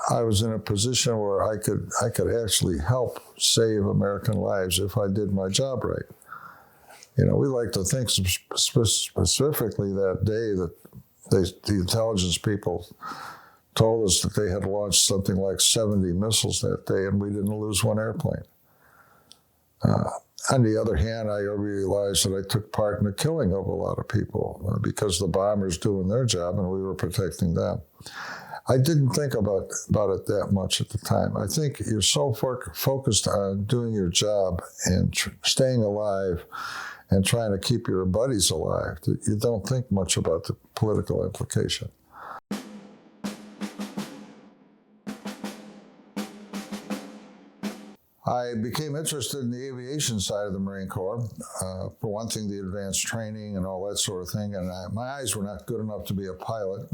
I was in a position where I could actually help save American lives if I did my job right. You know, we like to think specifically that day that the intelligence people told us that they had launched something like 70 missiles that day, and we didn't lose one airplane. On the other hand, I realized that I took part in the killing of a lot of people because the bombers doing their job and we were protecting them. I didn't think about it that much at the time. I think you're so focused on doing your job and staying alive and trying to keep your buddies alive that you don't think much about the political implication. I became interested in the aviation side of the Marine Corps. For one thing, the advanced training and all that sort of thing. And my eyes were not good enough to be a pilot.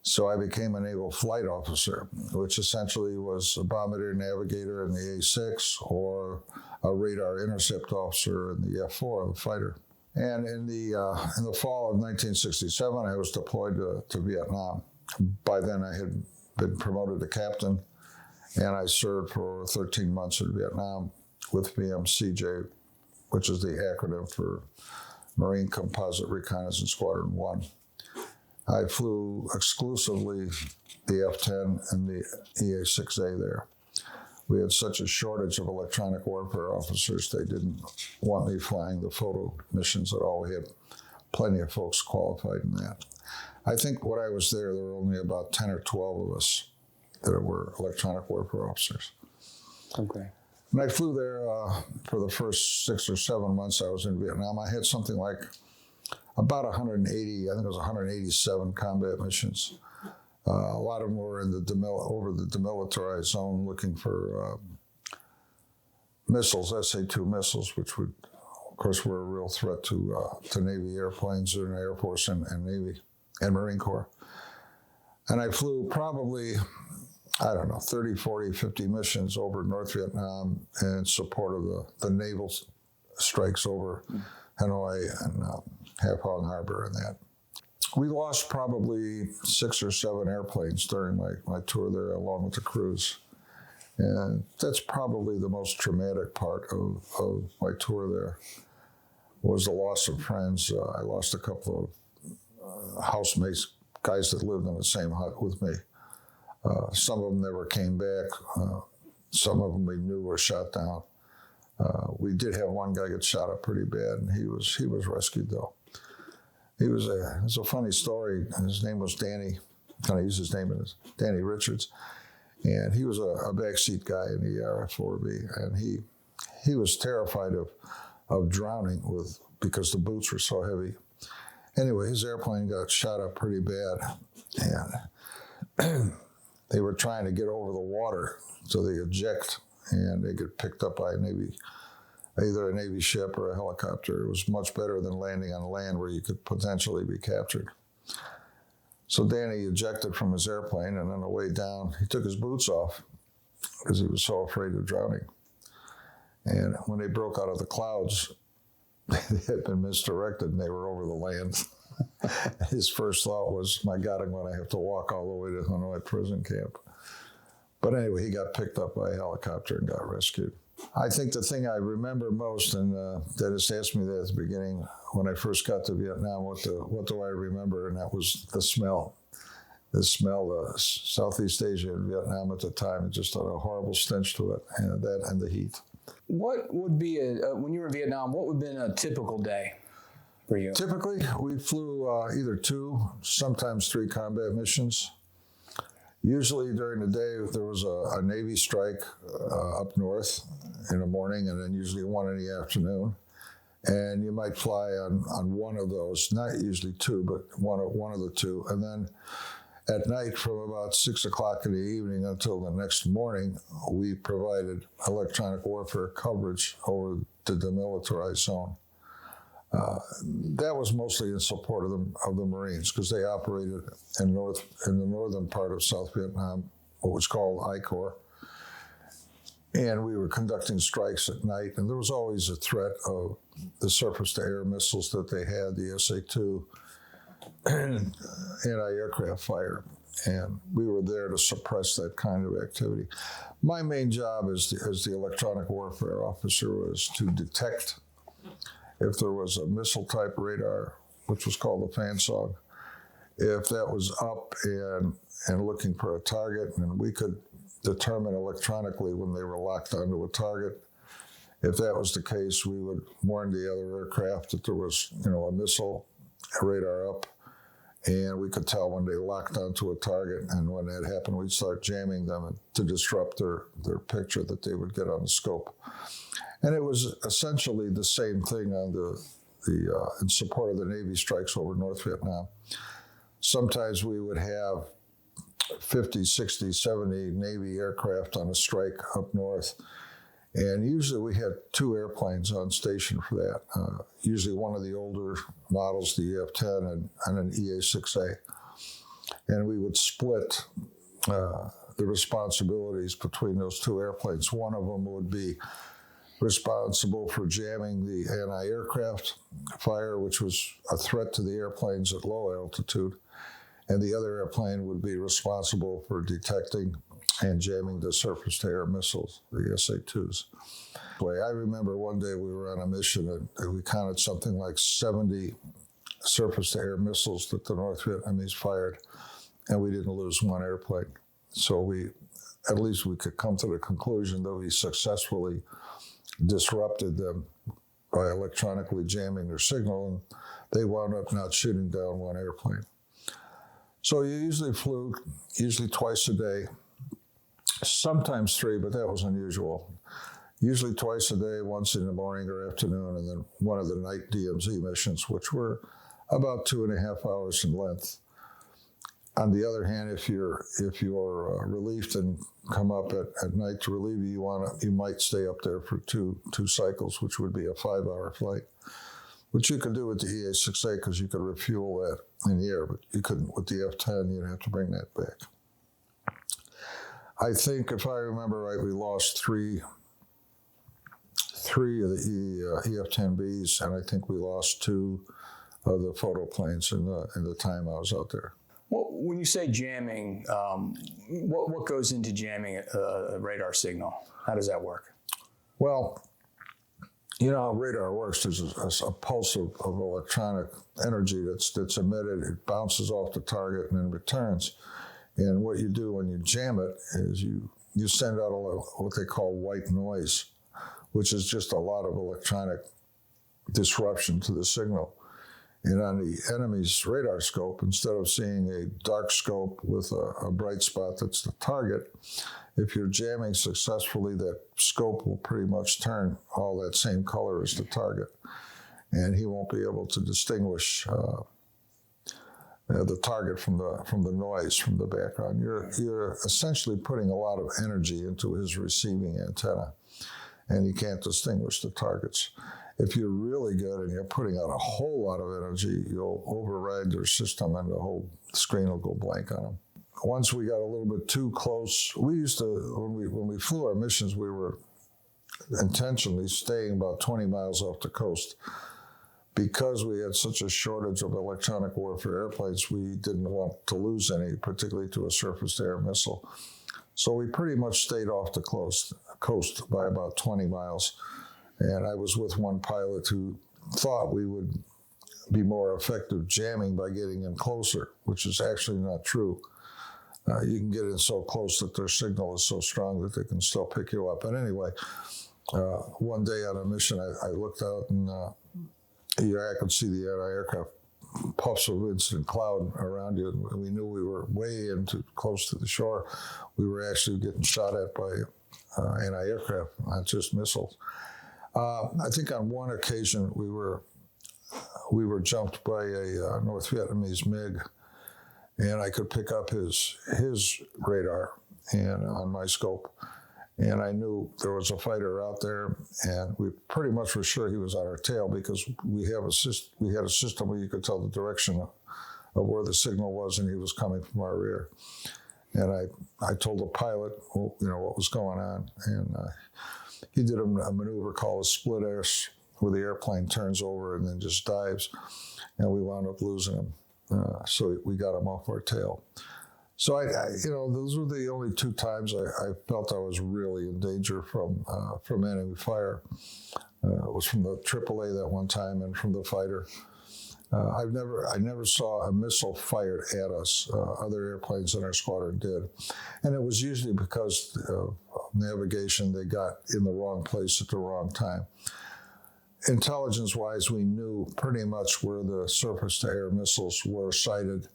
So I became a naval flight officer, which essentially was a bombardier navigator in the EA-6 or a radar intercept officer in the F-4, the fighter. And in the fall of 1967, I was deployed to Vietnam. By then, I had been promoted to captain, and I served for 13 months in Vietnam with VMCJ, which is the acronym for Marine Composite Reconnaissance Squadron 1. I flew exclusively the F-10 and the EA-6A there. We had such a shortage of electronic warfare officers, they didn't want me flying the photo missions at all. We had plenty of folks qualified in that. I think when I was there were only about 10 or 12 of us that were electronic warfare officers. Okay. When I flew there for the first 6 or 7 months I was in Vietnam, I had something like about 180, I think it was 187 combat missions. A lot of them were in over the demilitarized zone looking for missiles, SA-2 missiles, which would, of course, were a real threat to Navy airplanes and Air Force and Navy and Marine Corps. And I flew probably, I don't know, 30, 40, 50 missions over North Vietnam in support of the naval strikes over Hanoi and Half Hong Harbor and that. We lost probably 6 or 7 airplanes during my tour there, along with the crews. And that's probably the most traumatic part of my tour there, was the loss of friends. I lost a couple of housemates, guys that lived in the same hut with me. Some of them never came back. Some of them we knew were shot down. We did have one guy get shot up pretty bad, and he was rescued though. It was a funny story. His name was Danny. Kind of use his name as Danny Richards, and he was a backseat guy in the RF-4B, and he was terrified of drowning because the boots were so heavy. Anyway, his airplane got shot up pretty bad, and they were trying to get over the water, so they eject, and they get picked up by either a Navy ship or a helicopter. It was much better than landing on land where you could potentially be captured. So Danny ejected from his airplane, and on the way down, he took his boots off because he was so afraid of drowning. And when they broke out of the clouds, they had been misdirected and they were over the land. His first thought was, my God, I'm going to have to walk all the way to Hanoi prison camp. But anyway, he got picked up by a helicopter and got rescued. I think the thing I remember most, and Dennis asked me that at the beginning, when I first got to Vietnam, what do I remember? And that was the smell. The smell, Southeast Asia and Vietnam at the time, it just had a horrible stench to it, and the heat. What would be, when you were in Vietnam, what would have been a typical day for you? Typically, we flew either 2, sometimes 3 combat missions. Usually during the day, there was a Navy strike up north in the morning, and then usually one in the afternoon. And you might fly on one of those, not usually 2, but one of the 2. And then at night, from about 6 o'clock in the evening until the next morning, we provided electronic warfare coverage over the demilitarized zone. That was mostly in support of the Marines, because they operated in the northern part of South Vietnam, what was called I Corps. And we were conducting strikes at night, and there was always a threat of the surface-to-air missiles that they had, the SA-2, and anti-aircraft fire. and we were there to suppress that kind of activity. My main job as the electronic warfare officer was to detect if there was a missile-type radar, which was called the FANSOG, if that was up and looking for a target, and we could determine electronically when they were locked onto a target. If that was the case, we would warn the other aircraft that there was, a missile radar up, and we could tell when they locked onto a target. And when that happened, we'd start jamming them to disrupt their picture that they would get on the scope. And it was essentially the same thing on the in support of the Navy strikes over North Vietnam. Sometimes we would have 50, 60, 70 Navy aircraft on a strike up north. And usually we had 2 airplanes on station for that. Usually one of the older models, the EF-10 and an EA-6A. And we would split the responsibilities between those 2 airplanes. One of them would be responsible for jamming the anti-aircraft fire, which was a threat to the airplanes at low altitude. And the other airplane would be responsible for detecting and jamming the surface-to-air missiles, the SA-2s. I remember one day we were on a mission and we counted something like 70 surface-to-air missiles that the North Vietnamese fired, and we didn't lose one airplane. So at least we could come to the conclusion that we successfully disrupted them by electronically jamming their signal, and they wound up not shooting down one airplane. So you usually flew twice a day, sometimes 3, but that was unusual. Usually twice a day, once in the morning or afternoon, and then one of the night DMZ missions, which were about 2.5 hours in length. On the other hand, if you're relieved and come up at night to relieve you, you might stay up there for two cycles, which would be a 5-hour flight, which you could do with the EA-6A because you could refuel that in the air, but you couldn't with the F-10. You'd have to bring that back. I think, if I remember right, we lost three of the EF-10Bs, and I think we lost 2 of the photo planes in the time I was out there. Well, when you say jamming, what goes into jamming a radar signal? How does that work? Well, you know how radar works. There's a pulse of electronic energy that's emitted. It bounces off the target and then returns. And what you do when you jam it is you send out what they call white noise, which is just a lot of electronic disruption to the signal. And on the enemy's radar scope, instead of seeing a dark scope with a bright spot that's the target, if you're jamming successfully, that scope will pretty much turn all that same color as the target. And he won't be able to distinguish the target from the noise from the background. You're essentially putting a lot of energy into his receiving antenna, and you can't distinguish the targets. If you're really good and you're putting out a whole lot of energy, you'll override their system and the whole screen will go blank on them. Once we got a little bit too close, we used to, when we flew our missions, we were intentionally staying about 20 miles off the coast. Because we had such a shortage of electronic warfare airplanes, we didn't want to lose any, particularly to a surface-to-air missile. So we pretty much stayed off the coast by about 20 miles. And I was with one pilot who thought we would be more effective jamming by getting in closer, which is actually not true. You can get in so close that their signal is so strong that they can still pick you up. But anyway, one day on a mission, I looked out and I could see the anti-aircraft puffs of instant cloud around you, and we knew we were way close to the shore. We were actually getting shot at by anti-aircraft, not just missiles. I think on one occasion we were jumped by a North Vietnamese MiG, and I could pick up his radar and on my scope, and I knew there was a fighter out there, and we pretty much were sure he was on our tail because we had a system where you could tell the direction of where the signal was, and he was coming from our rear. And I told the pilot, what was going on, and he did a maneuver called a split air, where the airplane turns over and then just dives, and we wound up losing him. So we got him off our tail. So those were the only two times I felt I was really in danger from enemy fire. It was from the AAA that one time and from the fighter. I never saw a missile fired at us. Other airplanes in our squadron did. And it was usually because of navigation, they got in the wrong place at the wrong time. Intelligence-wise, we knew pretty much where the surface-to-air missiles were sighted,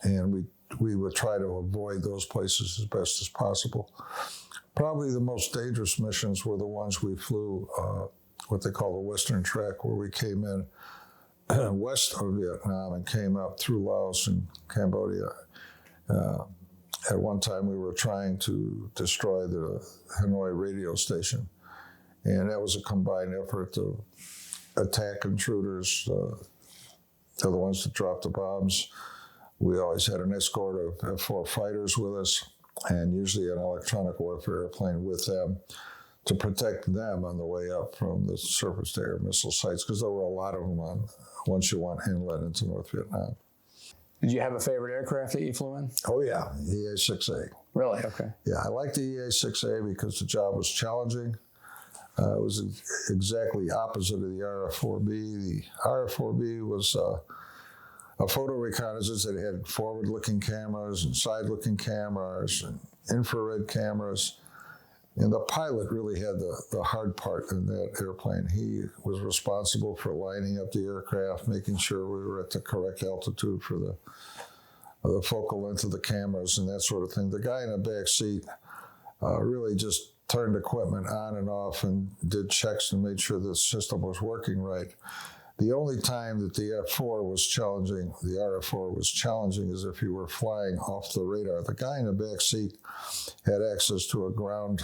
and we would try to avoid those places as best as possible. Probably the most dangerous missions were the ones we flew, what they call the Western Track, where we came in west of Vietnam and came up through Laos and Cambodia. At one time, we were trying to destroy the Hanoi radio station. And that was a combined effort to attack intruders. They're the ones that dropped the bombs. We always had an escort of F-4 fighters with us, and usually an electronic warfare airplane with them to protect them on the way up from the surface-to-air missile sites, because there were a lot of them once you went inland into North Vietnam. Did you have a favorite aircraft that you flew in? Oh, yeah, EA-6A. Really? Okay. Yeah, I liked the EA-6A because the job was challenging. It was exactly opposite of the RF-4B. The RF-4B was a photo reconnaissance that had forward-looking cameras and side-looking cameras and infrared cameras. And the pilot really had the hard part in that airplane. He was responsible for lining up the aircraft, making sure we were at the correct altitude for the focal length of the cameras and that sort of thing. The guy in the back seat really just turned equipment on and off and did checks and made sure the system was working right. The only time that the F-4 was challenging, the RF-4 was challenging, is if you were flying off the radar. The guy in the back seat had access to a ground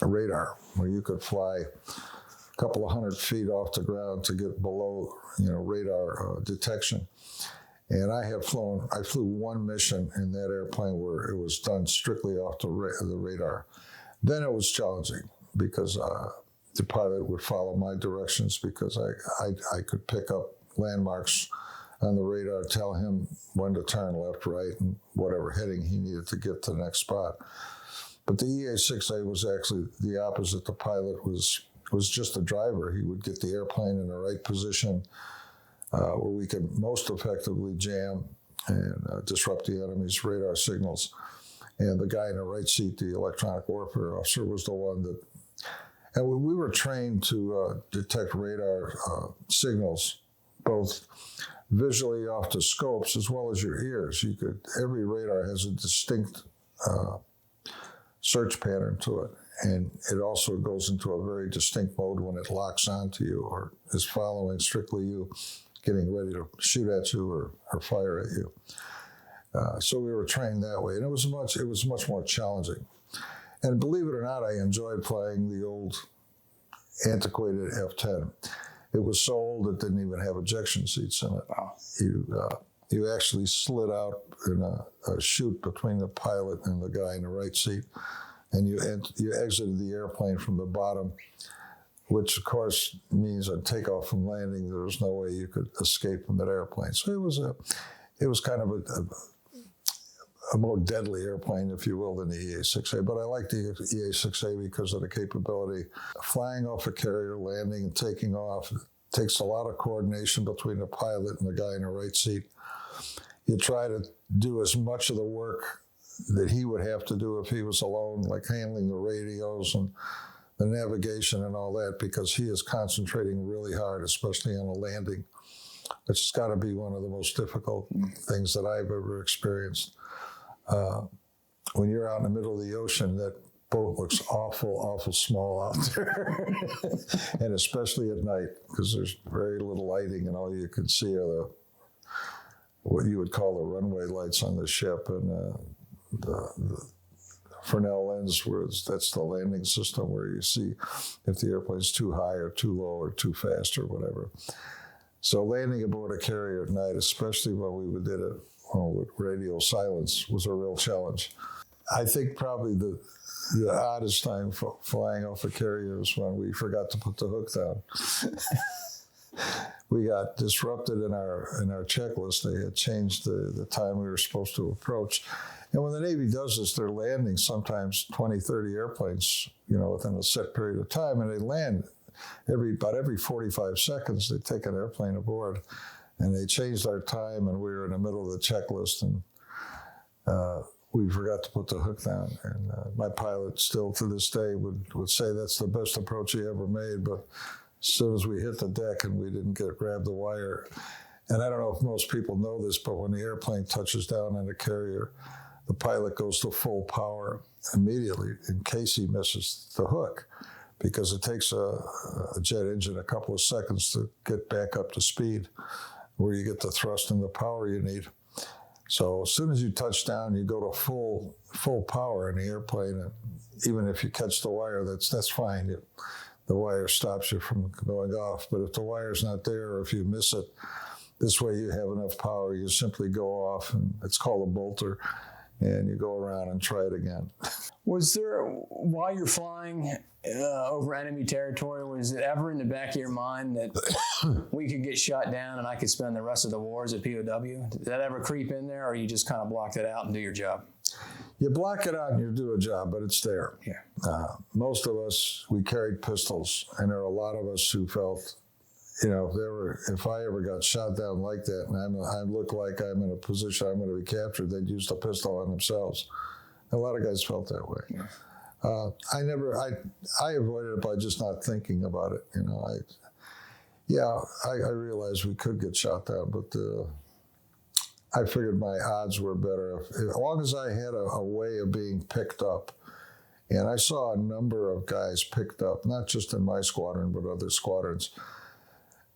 radar where you could fly a couple of 100 feet off the ground to get below, radar detection. And I flew one mission in that airplane where it was done strictly off the radar. Then it was challenging because the pilot would follow my directions because I could pick up landmarks on the radar, tell him when to turn left, right, and whatever heading he needed to get to the next spot. But the EA-6A was actually the opposite. The pilot was just a driver. He would get the airplane in the right position where we could most effectively jam and disrupt the enemy's radar signals. And the guy in the right seat, the electronic warfare officer, was the one that... And we were trained to detect radar signals, both visually off the scopes as well as your ears. Every radar has a distinct search pattern to it. And it also goes into a very distinct mode when it locks onto you or is following strictly you, getting ready to shoot at you or fire at you. So we were trained that way, and it was much more challenging. And believe it or not, I enjoyed flying the old antiquated F-10. It was so old it didn't even have ejection seats in it. Wow. You actually slid out in a chute between the pilot and the guy in the right seat, and you exited the airplane from the bottom, which of course means on takeoff and landing there was no way you could escape from that airplane. So it was kind of a more deadly airplane, if you will, than the EA-6A. But I like the EA-6A because of the capability. Flying off a carrier, landing and taking off, it takes a lot of coordination between the pilot and the guy in the right seat. You try to do as much of the work that he would have to do if he was alone, like handling the radios and the navigation and all that, because he is concentrating really hard, especially on a landing. It's just got to be one of the most difficult things that I've ever experienced. When you're out in the middle of the ocean, that boat looks awful small out there. And especially at night, because there's very little lighting and all you can see are what you would call the runway lights on the ship and the Fresnel lens, that's the landing system where you see if the airplane's too high or too low or too fast or whatever. So landing aboard a carrier at night, especially when we did it with radio silence, was a real challenge. I think probably the oddest time for flying off a carrier is when we forgot to put the hook down. We got disrupted in our checklist. They had changed the time we were supposed to approach. And when the Navy does this, they're landing sometimes 20, 30 airplanes, within a set period of time, and they land about every 45 seconds. They take an airplane aboard, and they changed our time, and we were in the middle of the checklist, and we forgot to put the hook down. And my pilot still to this day would say that's the best approach he ever made, but as soon as we hit the deck and we didn't grab the wire, and I don't know if most people know this, but when the airplane touches down in a carrier, the pilot goes to full power immediately in case he misses the hook, because it takes a jet engine a couple of seconds to get back up to speed where you get the thrust and the power you need. So as soon as you touch down, you go to full power in the airplane, and even if you catch the wire, that's fine. The wire stops you from going off. But if the wire's not there, or if you miss it, this way you have enough power, you simply go off, and it's called a bolter, and you go around and try it again. Was there, while you're flying over enemy territory, was it ever in the back of your mind that we could get shot down and I could spend the rest of the war as a POW? Did that ever creep in there, or you just kind of blocked it out and do your job? You block it out and you do a job, but it's there. Yeah. Most of us, we carried pistols, and there are a lot of us who felt, if I ever got shot down like that and I look like I'm in a position I'm going to be captured, they'd use the pistol on themselves. A lot of guys felt that way. Yeah. I avoided it by just not thinking about it. I realized we could get shot down, but I figured my odds were better as long as I had a way of being picked up. And I saw a number of guys picked up, not just in my squadron, but other squadrons.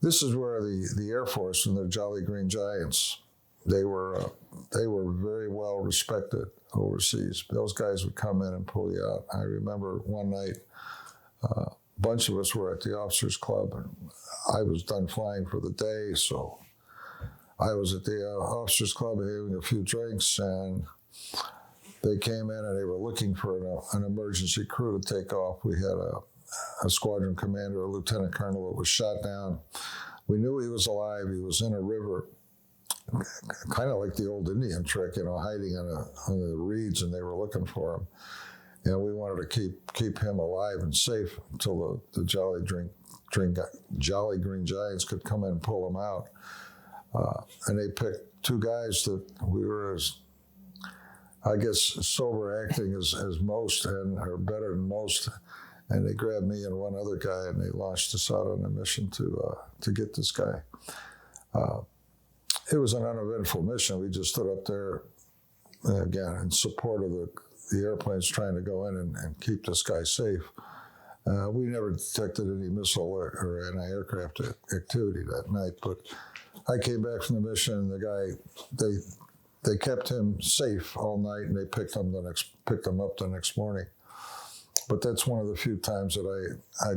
This is where the Air Force and the Jolly Green Giants, they were very well respected overseas. Those guys would come in and pull you out. I remember one night, a bunch of us were at the officers' club, and I was done flying for the day, so I was at the officers' club having a few drinks, and they came in and they were looking for an emergency crew to take off. We had a squadron commander, a lieutenant colonel, that was shot down. We knew he was alive. He was in a river, kind of like the old Indian trick, hiding on the reeds, and they were looking for him. And we wanted to keep him alive and safe until the Jolly Green Giants could come in and pull him out. And they picked two guys that we were sober acting as most, or better than most. And they grabbed me and one other guy, and they launched us out on a mission to get this guy. It was an uneventful mission. We just stood up there, again, in support of the airplanes trying to go in and keep this guy safe. We never detected any missile or anti-aircraft activity that night, but I came back from the mission, and the guy, they kept him safe all night, and they picked him up the next morning. But that's one of the few times that I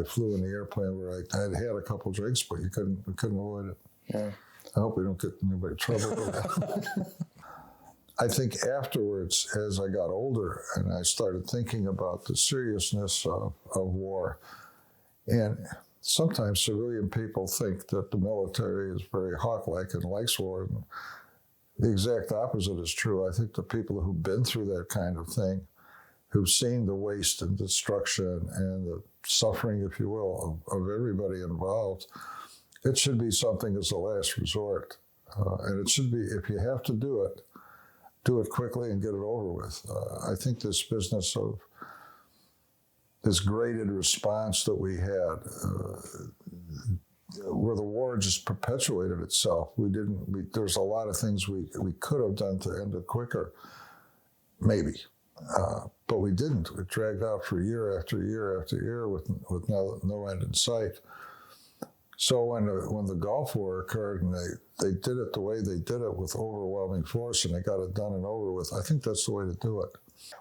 flew in the airplane where I had a couple drinks, but we couldn't avoid it. Yeah. I hope we don't get anybody in trouble with that. I think afterwards, as I got older and I started thinking about the seriousness of war, and sometimes civilian people think that the military is very hawk-like and likes war. And the exact opposite is true. I think the people who've been through that kind of thing, who've seen the waste and destruction and the suffering, if you will, of everybody involved, it should be something as a last resort. And it should be, if you have to do it quickly and get it over with. I think this business of this graded response that we had, where the war just perpetuated itself. There's a lot of things we could have done to end it quicker, maybe, but we didn't. It dragged out for year after year after year with no end in sight. So when the Gulf War occurred and they did it the way they did it with overwhelming force, and they got it done and over with, I think that's the way to do it.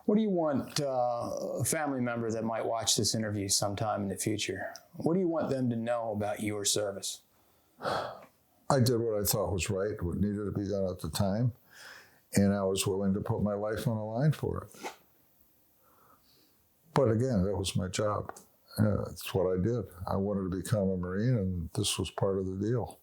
What do you want a family member that might watch this interview sometime in the future? What do you want them to know about your service? I did what I thought was right, what needed to be done at the time, and I was willing to put my life on the line for it. But again, that was my job. That's what I did. I wanted to become a Marine, and this was part of the deal.